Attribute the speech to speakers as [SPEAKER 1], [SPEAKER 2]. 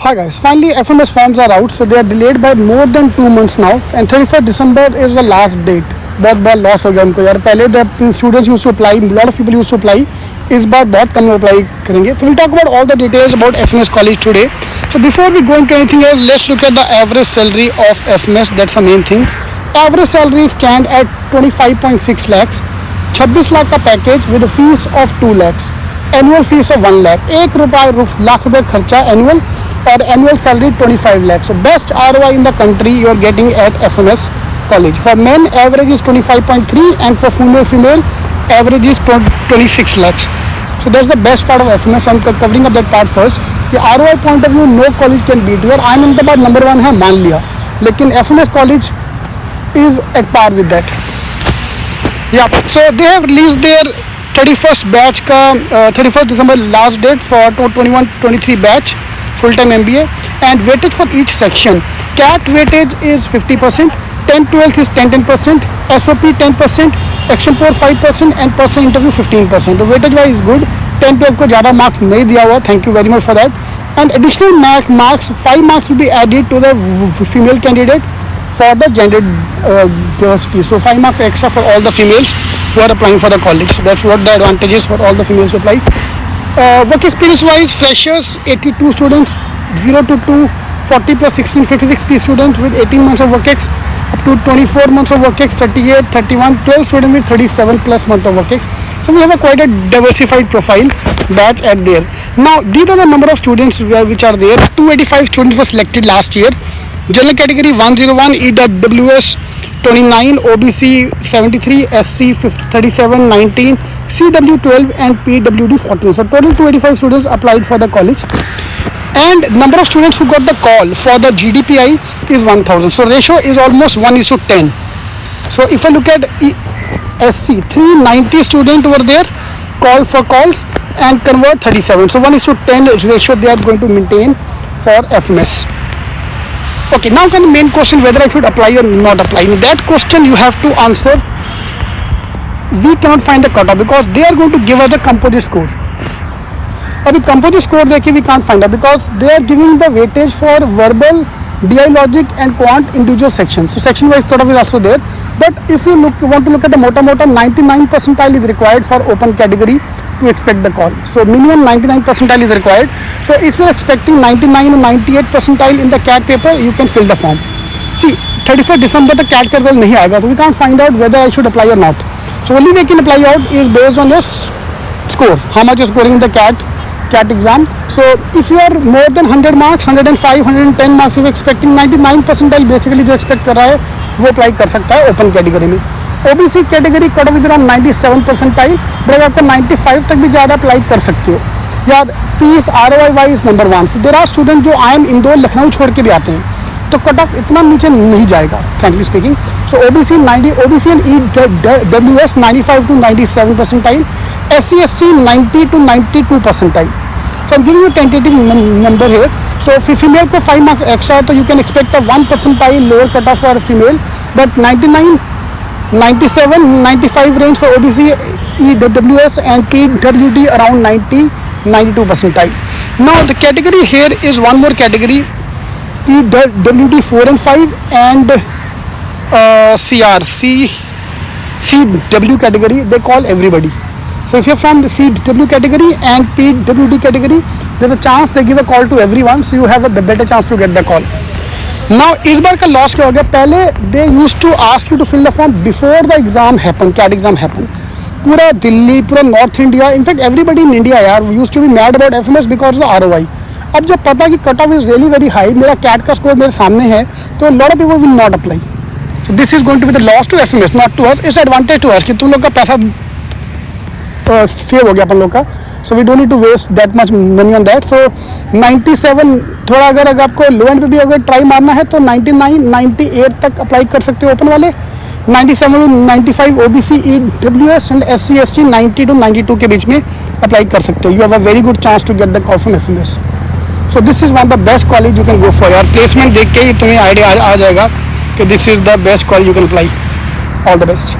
[SPEAKER 1] Hi guys, finally FMS forms are out, so they are delayed by more than 2 months now, and 31st December is the last date. बहुत बड़ा loss हो गया उनको यार. पहले the students used to apply, lot of people used to apply. इस बार बहुत कम लोग अप्लाई करेंगे. So we'll talk about all the details about FMS college today. So before we go into anything else, let's look at the average salary of FMS. That's the main thing. Average salary stand at 25.6 lakhs. 26 lakh का package with a fees of 2 lakhs. Annual fees of 1 lakh. Lakh रुपए खर्चा annual. Or annual salary 25 lakhs. So best ROI in the country you are getting at FMS college. For men average is 25.3 and for female average is 26 lakhs. So that's the best part of FMS. I'm covering up that part first. The ROI point of view no college can beat. Your IIM Ahmedabad number 1 है मान लिया, लेकिन FMS college is at par with that. Yeah. So they have released their 31st batch का 31st December last date for 21-23 batch. Full-time MBA and weightage for each section. CAT weightage is 50%, 10-12 is 10%, SOP 10%, Action 4 5% and person interview 15%. तो weightage wise is good. 10-12 को ज़्यादा marks नहीं दिया हुआ. Thank you very much for that. And additional marks, 5 marks will be added to the female candidate for the gender diversity. So 5 marks extra for all the females who are applying for the college. So that's what the advantage is for all the females to apply. Work experience wise, freshers 82 students, 0 to 2, 40 plus 16, 56 students with 18 months of work ex, up to 24 months of work ex, 38, 31, 12 students with 37 plus months of work ex. So we have a quite a diversified profile batch at there. Now these are the number of students which are there. 285 students were selected last year. General category 101, EWS 29, OBC 73, SC 37, 19, CW 12 and PWD 14. So total 285 students applied for the college. And number of students who got the call for the GDPI is 1000. So ratio is almost 1:10. So if I look at SC, 390 students were there, call for calls and convert 37. So 1:10 ratio they are going to maintain for FMS. Okay, now come the main question, whether I should apply or not apply. In that question you have to answer. We cannot find the cutoff because they are going to give us the composite score. अभी composite score देखिए we can't find out because they are giving the weightage for verbal, DI logic and quant individual sections. So section wise cutoff is also there. But if you want to look at the mota 99 percentile is required for open category to expect the call. So minimum 99 percentile is required. So if you are expecting 99 or 98 percentile in the CAT paper, you can fill the form. See, 31st December the CAT का result नहीं आएगा, so we can't find out whether I should apply or not. So only way you can apply out is based on your score, how much you are scoring in the CAT exam. So if you are more than 100 marks, 105, 110 marks, if you are expecting 99 percentile basically जो expect कर रहा है वो apply कर सकता है open category में. OBC category cut off is around 97 percentile, but आपका 95 तक भी ज़्यादा apply कर सकते हो. यार fees ROI wise number 1. So there are students जो IIM इंदौर लखनऊ छोड़ के भी आते हैं, तो कट ऑफ इतना नीचे नहीं जाएगा frankly speaking. So OBC and EWS 95 to 97 percentile, SC ST 90 to 92 percentile. So I'm giving you tentative number here. So if female को 5 marks extra, तो you can expect a 1 percentile lower cut off for female, but 99, 97, 95 range for OBC, EWS and PWD around 90, 92 percentile. Now the category here is one more category. PWD 4 and 5 and CW category, they call everybody. So if you're from the CW category and PWD category, there's a chance they give a call to everyone, so you have a better chance to get the call. Now इस बार का loss क्या हो गया, पहले they used to ask you to fill the form before the exam happen, CAT exam happen. पूरा दिल्ली, पूरा north India, in fact everybody in India यार used to be mad about FMS because of the ROI. अब जब पता कि cut off is really very high, मेरा CAT का score मेरे सामने है, तो lot of people will not apply. So this is going to be the loss to FMS, not to us. It's advantage to us कि तुम लोग का पैसा सेव हो गया अपन लोग का. So we don't need to waste that much money on that. So 97 थोड़ा अगर आपको लो एंड पे भी अगर ट्राई मारना है तो 99, 98 तक अप्लाई कर सकते हो ओपन वाले. 97 to 95 OBC, EWS and SC ST 90 to 92 के बीच में अप्लाई कर सकते हो. You have a very good chance to get the call from FMS. So this is one of the best college you can go for. यार placement देख के ही तुम्हें idea आ जाएगा कि this is the best college you can apply. All the best.